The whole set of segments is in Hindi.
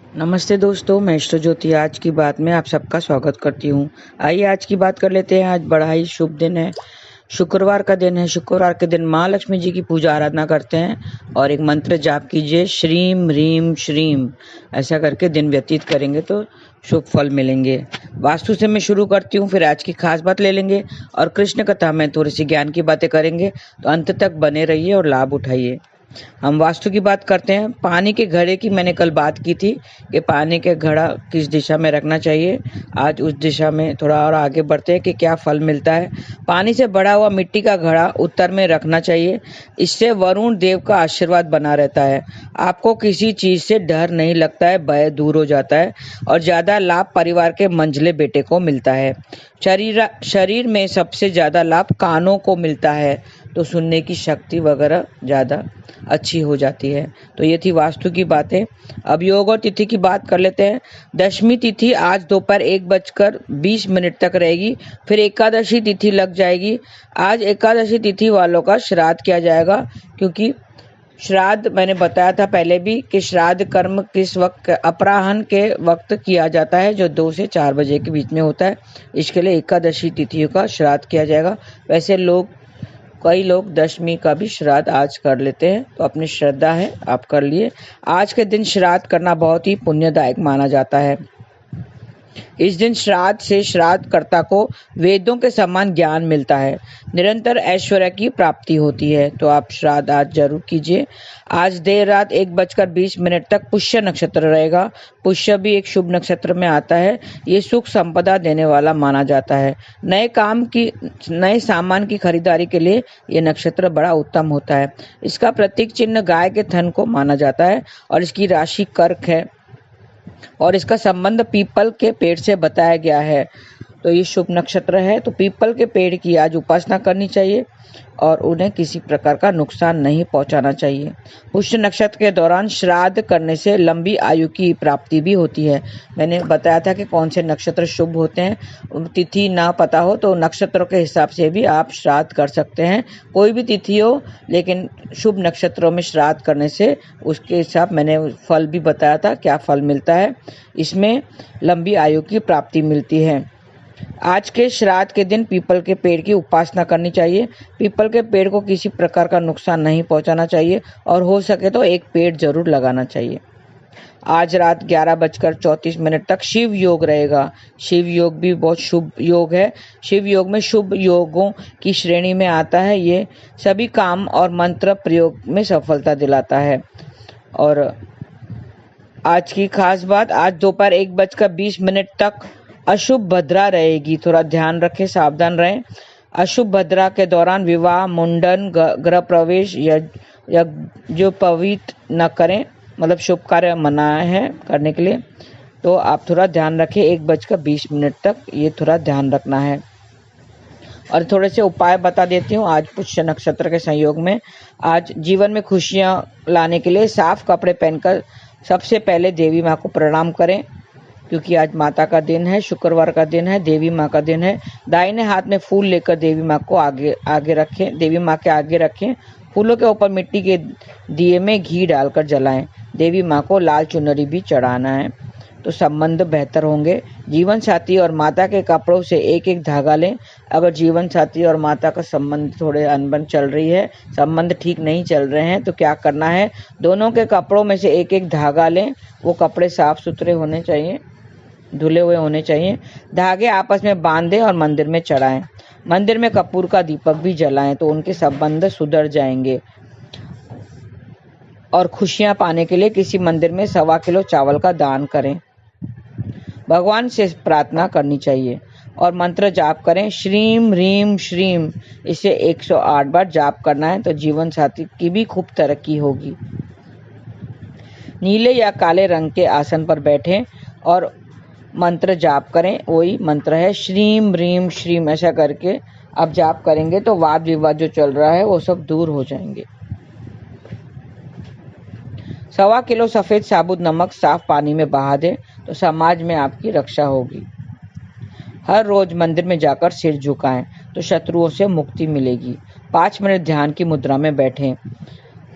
नमस्ते दोस्तों, मैं इष्ट ज्योति आज की बात में आप सबका स्वागत करती हूँ। आइए आज की बात कर लेते हैं। आज बड़ा ही शुभ दिन है, शुक्रवार का दिन है। शुक्रवार के दिन माँ लक्ष्मी जी की पूजा आराधना करते हैं और एक मंत्र जाप कीजिए, श्रीम ह्रीम श्रीम। ऐसा करके दिन व्यतीत करेंगे तो शुभ फल मिलेंगे। वास्तु से मैं शुरू करती हूँ, फिर आज की खास बात ले लेंगे और कृष्ण कथा में थोड़ी सी ज्ञान की बातें करेंगे। तो अंत तक बने रहिए और लाभ उठाइए। हम वास्तु की बात करते हैं। पानी के घड़े की मैंने कल बात की थी कि पानी के घड़ा किस दिशा में रखना चाहिए। आज उस दिशा में थोड़ा और आगे बढ़ते हैं कि क्या फल मिलता है। पानी से भरा हुआ मिट्टी का घड़ा उत्तर में रखना चाहिए। इससे वरुण देव का आशीर्वाद बना रहता है। आपको किसी चीज से डर नहीं लगता है, भय दूर हो जाता है और ज्यादा लाभ परिवार के मंझले बेटे को मिलता है। शरीर में सबसे ज्यादा लाभ कानों को मिलता है, तो सुनने की शक्ति वगैरह ज़्यादा अच्छी हो जाती है। तो ये थी वास्तु की बातें। अब योग और तिथि की बात कर लेते हैं। दशमी तिथि आज दोपहर 1:20 तक रहेगी, फिर एकादशी तिथि लग जाएगी। आज एकादशी तिथि वालों का श्राद्ध किया जाएगा, क्योंकि श्राद्ध मैंने बताया था पहले भी कि श्राद्ध कर्म किस वक्त, अपराह्न के वक्त किया जाता है, जो 2 से 4 बजे के बीच में होता है। इसके लिए एकादशी तिथियों का श्राद्ध किया जाएगा। वैसे कई लोग दशमी का भी श्राद्ध आज कर लेते हैं, तो अपनी श्रद्धा है, आप कर लिए। आज के दिन श्राद्ध करना बहुत ही पुण्यदायक माना जाता है। इस दिन श्राद्ध से श्राद्धकर्ता को वेदों के समान ज्ञान मिलता है, निरंतर ऐश्वर्य की प्राप्ति होती है। तो आप श्राद्ध आज जरूर कीजिए। आज देर रात 1:20 तक पुष्य नक्षत्र रहेगा। पुष्य भी एक शुभ नक्षत्र में आता है। ये सुख संपदा देने वाला माना जाता है। नए सामान की खरीदारी के लिए ये नक्षत्र बड़ा उत्तम होता है। इसका प्रतीक चिन्ह गाय के थन को माना जाता है और इसकी राशि कर्क है और इसका संबंध पीपल के पेड़ से बताया गया है। तो ये शुभ नक्षत्र है, तो पीपल के पेड़ की आज उपासना करनी चाहिए और उन्हें किसी प्रकार का नुकसान नहीं पहुंचाना चाहिए। पुष्य नक्षत्र के दौरान श्राद्ध करने से लंबी आयु की प्राप्ति भी होती है। मैंने बताया था कि कौन से नक्षत्र शुभ होते हैं। तिथि ना पता हो तो नक्षत्रों के हिसाब से भी आप श्राद्ध कर सकते हैं। कोई भी तिथि हो, लेकिन शुभ नक्षत्रों में श्राद्ध करने से उसके हिसाब मैंने फल भी बताया था, क्या फल मिलता है। इसमें लंबी आयु की प्राप्ति मिलती है। आज के श्राद्ध के दिन पीपल के पेड़ की उपासना करनी चाहिए। पीपल के पेड़ को किसी प्रकार का नुकसान नहीं पहुंचाना चाहिए और हो सके तो एक पेड़ जरूर लगाना चाहिए। आज रात 11:34 तक शिव योग रहेगा। शिव योग भी बहुत शुभ योग है। शिव योग में शुभ योगों की श्रेणी में आता है। ये सभी काम और मंत्र प्रयोग में सफलता दिलाता है। और आज की खास बात, आज दोपहर 1:20 तक अशुभ भद्रा रहेगी। थोड़ा ध्यान रखें, सावधान रहें। अशुभ भद्रा के दौरान विवाह, मुंडन, गृह प्रवेश या जो पवित्र न करें, मतलब शुभ कार्य मना है करने के लिए। तो आप थोड़ा ध्यान रखें। 1:20 तक ये थोड़ा ध्यान रखना है। और थोड़े से उपाय बता देती हूँ। आज पुष्य नक्षत्र के संयोग में आज जीवन में खुशियाँ लाने के लिए साफ कपड़े पहनकर सबसे पहले देवी माँ को प्रणाम करें, क्योंकि आज माता का दिन है, शुक्रवार का दिन है, देवी माँ का दिन है। दाहिने हाथ में फूल लेकर देवी माँ को आगे रखें, देवी माँ के आगे रखें। फूलों के ऊपर मिट्टी के दिए में घी डालकर जलाएं। देवी माँ को लाल चुनरी भी चढ़ाना है, तो संबंध बेहतर होंगे। जीवन साथी और माता के कपड़ों से एक एक धागा लें। अगर जीवन साथी और माता का संबंध थोड़े अनबन चल रही है, संबंध ठीक नहीं चल रहे हैं, तो क्या करना है, दोनों के कपड़ों में से एक एक धागा लें। वो कपड़े साफ सुथरे होने चाहिए, धुले हुए होने चाहिए। धागे आपस में बांधें और मंदिर में चढ़ाएं। मंदिर में कपूर का दीपक भी जलाएं, तो उनके संबंध सुधर जाएंगे। और खुशियां पाने के लिए किसी मंदिर में 1.25 किलो चावल का दान करें। भगवान से प्रार्थना करनी चाहिए और मंत्र जाप करें, श्रीम ह्रीम श्रीम। इसे 108 बार जाप करना है, तो जीवन साथी की भी खूब तरक्की होगी। नीले या काले रंग के आसन पर बैठें और मंत्र जाप करें। वही मंत्र है, श्रीम ह्रीम श्रीम। ऐसा करके आप जाप करेंगे तो वाद विवाद जो चल रहा है वो सब दूर हो जाएंगे। 1.25 किलो सफेद साबुत नमक साफ पानी में बहा दें, तो समाज में आपकी रक्षा होगी। हर रोज मंदिर में जाकर सिर झुकाएं, तो शत्रुओं से मुक्ति मिलेगी। 5 मिनट ध्यान की मुद्रा में बैठें।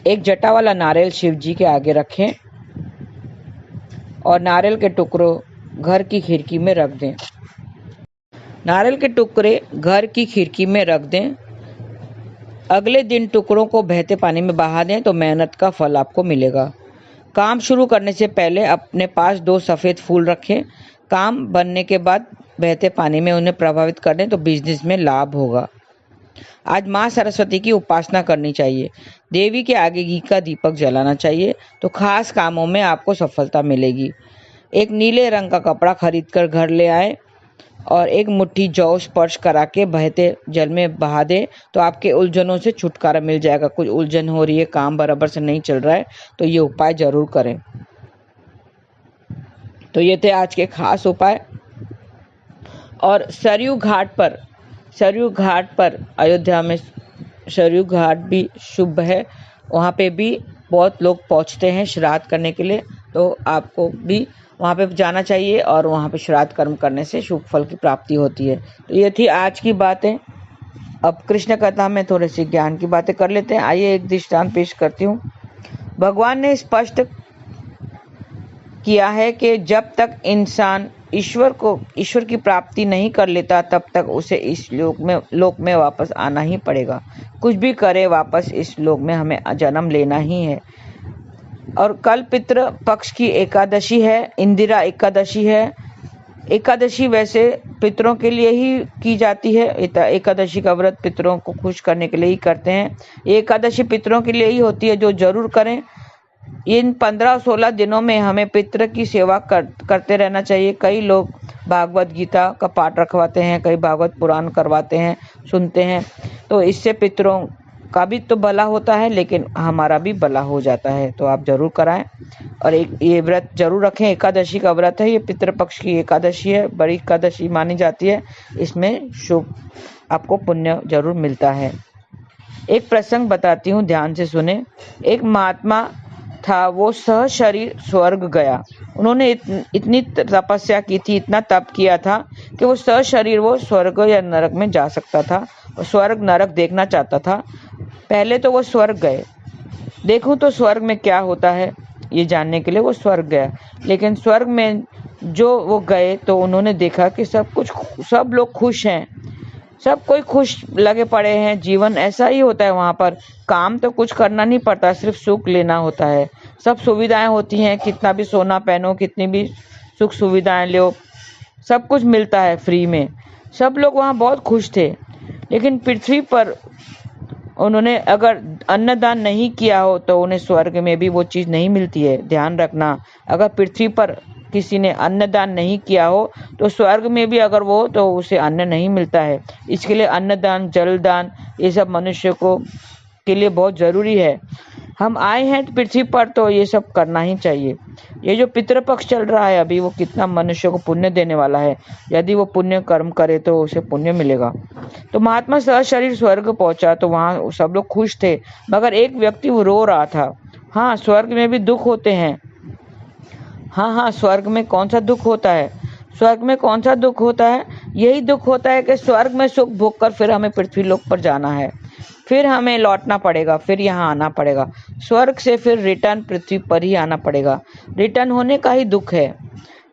एक जटा वाला नारियल शिव जी के आगे रखें और नारियल के टुकड़ों घर की खिड़की में रख दें। नारियल के टुकड़े घर की खिड़की में रख दें। अगले दिन टुकड़ों को बहते पानी में बहा दें तो मेहनत का फल आपको मिलेगा। काम शुरू करने से पहले अपने पास 2 सफ़ेद फूल रखें। काम बनने के बाद बहते पानी में उन्हें प्रभावित कर दें तो बिजनेस में लाभ होगा। आज माँ सरस्वती की उपासना करनी चाहिए। देवी के आगे घी का दीपक जलाना चाहिए तो खास कामों में आपको सफलता मिलेगी। एक नीले रंग का कपड़ा खरीद कर घर ले आए और एक मुट्ठी जौ स्पर्श करा के बहते जल में बहा दे तो आपके उलझनों से छुटकारा मिल जाएगा। कुछ उलझन हो रही है, काम बराबर से नहीं चल रहा है, तो ये उपाय जरूर करें। तो ये थे आज के खास उपाय। और सरयू घाट पर अयोध्या में सरयू घाट भी शुभ है। वहाँ पे भी बहुत लोग पहुँचते हैं श्राद्ध करने के लिए, तो आपको भी वहाँ पे जाना चाहिए और वहाँ पे श्राद्ध कर्म करने से शुभ फल की प्राप्ति होती है। तो ये थी आज की बातें। अब कृष्ण कथा में थोड़ी सी ज्ञान की बातें कर लेते हैं। आइए एक दृष्टांत पेश करती हूँ। भगवान ने स्पष्ट किया है कि जब तक इंसान ईश्वर की प्राप्ति नहीं कर लेता तब तक उसे इस लोक में वापस आना ही पड़ेगा। कुछ भी करे वापस इस लोक में हमें जन्म लेना ही है। और कल पितृ पक्ष की एकादशी है, इंदिरा एकादशी है। एकादशी वैसे पितरों के लिए ही की जाती है। एकादशी का व्रत पितरों को खुश करने के लिए ही करते हैं। ये एकादशी पितरों के लिए ही होती है, जो जरूर करें। इन 15-16 दिनों में हमें पितृ की सेवा करते रहना चाहिए। कई लोग भागवत गीता का पाठ रखवाते हैं, कई भागवत पुराण करवाते हैं, सुनते हैं, तो इससे पितरों का भी तो भला होता है, लेकिन हमारा भी भला हो जाता है। तो आप जरूर कराएं और ये व्रत जरूर रखें। एकादशी का व्रत है, ये पितृपक्ष की एकादशी है, बड़ी एकादशी मानी जाती है। इसमें शुभ आपको पुण्य जरूर मिलता है। एक प्रसंग बताती हूँ, ध्यान से सुने। एक महात्मा था, वो सहशरीर स्वर्ग गया। उन्होंने इतनी तपस्या की थी, इतना तप किया था कि वो सहशरीर वो स्वर्ग या नरक में जा सकता था और स्वर्ग नरक देखना चाहता था। पहले तो वो स्वर्ग गए, देखूं तो स्वर्ग में क्या होता है ये जानने के लिए वो स्वर्ग गया। लेकिन स्वर्ग में जो वो गए तो उन्होंने देखा कि सब लोग खुश हैं, सब कोई खुश लगे पड़े हैं। जीवन ऐसा ही होता है वहाँ पर, काम तो कुछ करना नहीं पड़ता, सिर्फ सुख लेना होता है। सब सुविधाएं होती हैं, कितना भी सोना पहनो, कितनी भी सुख सुविधाएं लो, सब कुछ मिलता है फ्री में। सब लोग वहाँ बहुत खुश थे। लेकिन पृथ्वी पर उन्होंने अगर अन्नदान नहीं किया हो तो उन्हें स्वर्ग में भी वो चीज़ नहीं मिलती है। ध्यान रखना, अगर पृथ्वी पर किसी ने अन्नदान नहीं किया हो तो स्वर्ग में भी अगर वो तो उसे अन्न नहीं मिलता है। इसके लिए अन्नदान, जलदान, ये सब मनुष्य को के लिए बहुत ज़रूरी है। हम आए हैं पृथ्वी पर तो ये सब करना ही चाहिए। ये जो पितृपक्ष चल रहा है अभी, वो कितना मनुष्य को पुण्य देने वाला है। यदि वो पुण्य कर्म करे तो उसे पुण्य मिलेगा। तो महात्मा सहशरीर स्वर्ग पहुंचा तो वहाँ सब लोग खुश थे, मगर एक व्यक्ति वो रो रहा था। हाँ, स्वर्ग में भी दुख होते हैं। हाँ, स्वर्ग में कौन सा दुख होता है? स्वर्ग में कौन सा दुख होता है? यही दुख होता है कि स्वर्ग में सुख भोग कर फिर हमें पृथ्वी लोक पर जाना है, फिर हमें लौटना पड़ेगा, फिर यहाँ आना पड़ेगा। स्वर्ग से फिर रिटर्न पृथ्वी पर ही आना पड़ेगा। रिटर्न होने का ही दुख है।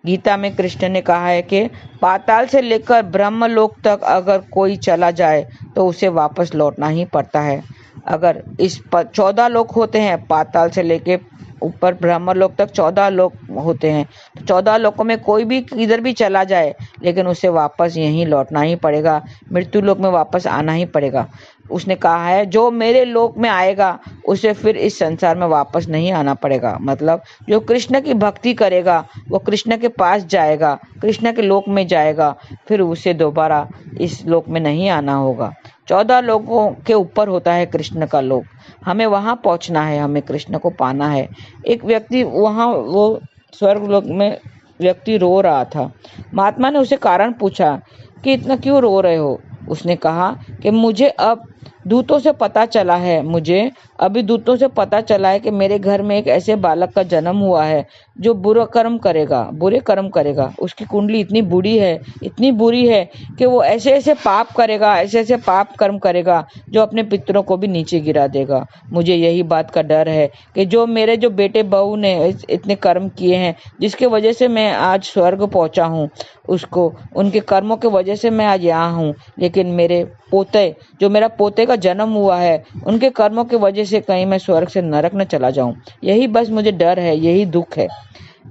गीता में कृष्ण ने कहा है कि पाताल से लेकर ब्रह्मलोक तक अगर कोई चला जाए तो उसे वापस लौटना ही पड़ता है। अगर इस 14 लोक होते हैं, पाताल से लेके ऊपर ब्रह्मलोक तक 14 लोक होते हैं, तो 14 लोकों में कोई भी किधर भी चला जाए लेकिन उसे वापस यहीं लौटना ही पड़ेगा, मृत्यु लोक में वापस आना ही पड़ेगा। उसने कहा है जो मेरे लोक में आएगा उसे फिर इस संसार में वापस नहीं आना पड़ेगा। मतलब जो कृष्ण की भक्ति करेगा वो कृष्ण के पास जाएगा, कृष्ण के लोक में जाएगा, फिर उसे दोबारा इस लोक में नहीं आना होगा। 14 लोगों के ऊपर होता है कृष्ण का लोक, हमें वहां पहुंचना है, हमें कृष्ण को पाना है। एक व्यक्ति वहां वो स्वर्ग लोक में व्यक्ति रो रहा था। महात्मा ने उसे कारण पूछा कि इतना क्यों रो रहे हो? उसने कहा कि मुझे अब दूतों से पता चला है, मुझे अभी दूतों से पता चला है कि मेरे घर में एक ऐसे बालक का जन्म हुआ है जो बुरे कर्म करेगा। उसकी कुंडली इतनी बुरी है, इतनी बुरी है कि वो ऐसे ऐसे पाप करेगा, ऐसे ऐसे पाप कर्म करेगा जो अपने पितरों को भी नीचे गिरा देगा। मुझे यही बात का डर है कि जो मेरे जो बेटे बहू ने इतने कर्म किए हैं, जिसके वजह से मैं आज स्वर्ग पहुंचा हूँ, उसको उनके कर्मों के वजह से मैं आज यहाँ हूँ, लेकिन मेरे पोते, जो मेरा पोते का जन्म हुआ है, उनके कर्मों की वजह से कहीं मैं स्वर्ग से नरक न चला जाऊं। यही बस मुझे डर है, यही दुख है।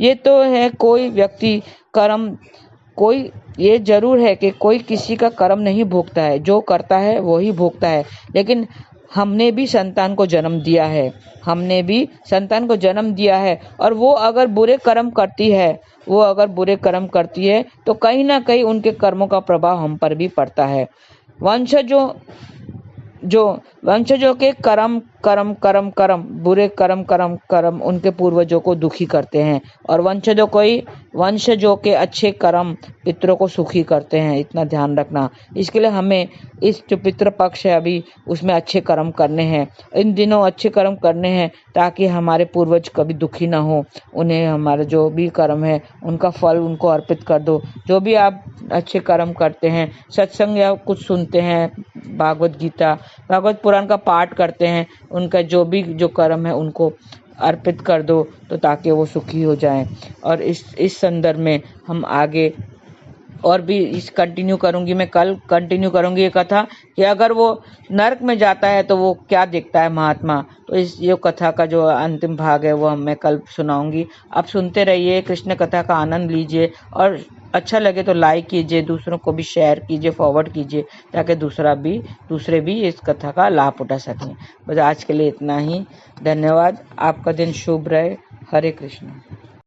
ये तो है कोई व्यक्ति कर्म, कोई ये जरूर है कि कोई किसी का कर्म नहीं भोगता है, जो करता है वो ही भोगता है। लेकिन हमने भी संतान को जन्म दिया है, हमने भी संतान को जन्म दिया है, और वो अगर बुरे कर्म करती है, वो अगर बुरे कर्म करती है तो कहीं ना कहीं उनके कर्मों का प्रभाव हम पर भी पड़ता है। वंशजों जो वंशजों के कर्म कर्म कर्म कर्म बुरे कर्म कर्म कर्म उनके पूर्वजों को दुखी करते हैं, और वंशजों के अच्छे कर्म पितरों को सुखी करते हैं। इतना ध्यान रखना। इसके लिए हमें इस जो पितृ पक्ष है अभी, उसमें अच्छे कर्म करने हैं, इन दिनों अच्छे कर्म करने हैं, ताकि हमारे पूर्वज कभी दुखी ना हो। उन्हें हमारे जो भी कर्म है उनका फल उनको अर्पित कर दो। जो भी आप अच्छे कर्म करते हैं, सत्संग या कुछ सुनते हैं, भागवत पुराण का पाठ करते हैं, उनका जो भी जो कर्म है उनको अर्पित कर दो, तो ताकि वो सुखी हो जाएं। और इस संदर्भ में हम आगे और भी इस कंटिन्यू करूंगी, मैं कल कंटिन्यू करूंगी ये कथा कि अगर वो नरक में जाता है तो वो क्या देखता है महात्मा। तो इस ये कथा का जो अंतिम भाग है वो मैं कल सुनाऊंगी। आप सुनते रहिए, कृष्ण कथा का आनंद लीजिए, और अच्छा लगे तो लाइक कीजिए, दूसरों को भी शेयर कीजिए, फॉरवर्ड कीजिए, ताकि दूसरे भी इस कथा का लाभ उठा सकें। बस आज के लिए इतना ही। धन्यवाद। आपका दिन शुभ रहे। हरे कृष्ण।